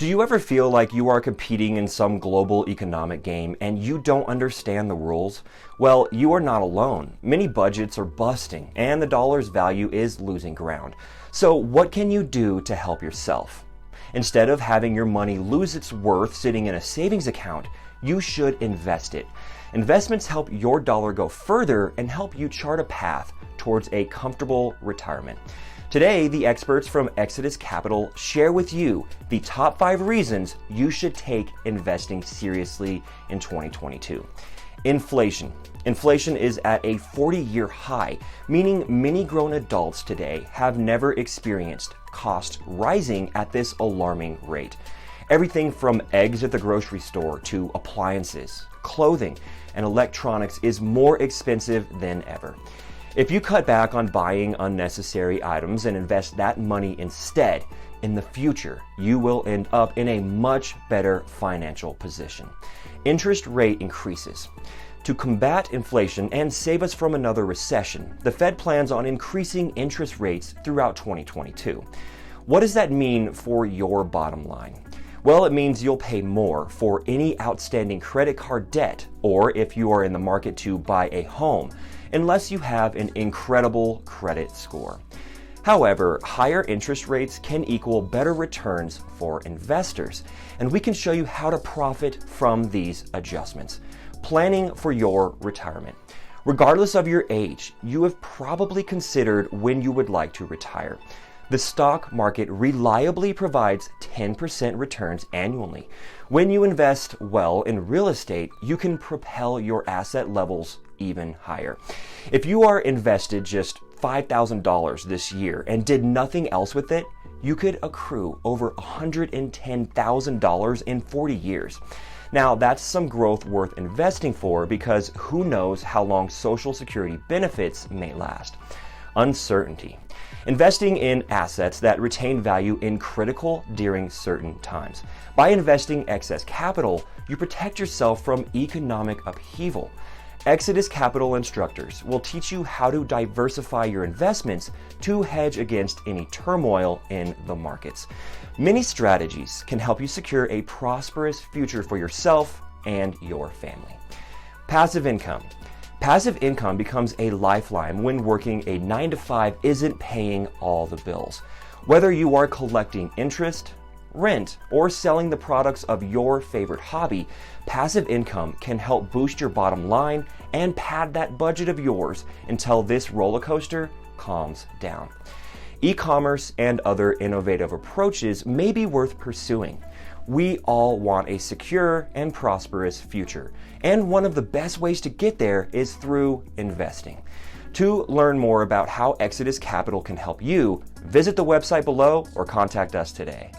Do you ever feel like you are competing in some global economic game and you don't understand the rules? Well, you are not alone. Many budgets are busting and the dollar's value is losing ground. So what can you do to help yourself? Instead of having your money lose its worth sitting in a savings account, you should invest it. Investments help your dollar go further and help you chart a path towards a comfortable retirement. Today, the experts from Exodus Capital share with you the top 5 reasons you should take investing seriously in 2022. Inflation. Inflation is at a 40-year high, meaning many grown adults today have never experienced costs rising at this alarming rate. Everything from eggs at the grocery store to appliances, clothing, and electronics is more expensive than ever. If you cut back on buying unnecessary items and invest that money instead, in the future, you will end up in a much better financial position. Interest rate increases. To combat inflation and save us from another recession, the Fed plans on increasing interest rates throughout 2022. What does that mean for your bottom line? Well, it means you'll pay more for any outstanding credit card debt, or if you are in the market to buy a home, unless you have an incredible credit score. However, higher interest rates can equal better returns for investors, and we can show you how to profit from these adjustments. Planning for your retirement. Regardless of your age, you have probably considered when you would like to retire. The stock market reliably provides 10% returns annually. When you invest well in real estate, you can propel your asset levels even higher. If you are invested just $5,000 this year and did nothing else with it, you could accrue over $110,000 in 40 years. Now, that's some growth worth investing for because who knows how long Social Security benefits may last. Uncertainty. Investing in assets that retain value is critical during certain times. By investing excess capital, you protect yourself from economic upheaval. Exodus Capital instructors will teach you how to diversify your investments to hedge against any turmoil in the markets. Many strategies can help you secure a prosperous future for yourself and your family. Passive income. Passive income becomes a lifeline when working a 9-to-5 isn't paying all the bills. Whether you are collecting interest, rent, or selling the products of your favorite hobby, passive income can help boost your bottom line and pad that budget of yours until this roller coaster calms down. E-commerce and other innovative approaches may be worth pursuing. We all want a secure and prosperous future, and one of the best ways to get there is through investing. To learn more about how Exodus Capital can help you, visit the website below or contact us today.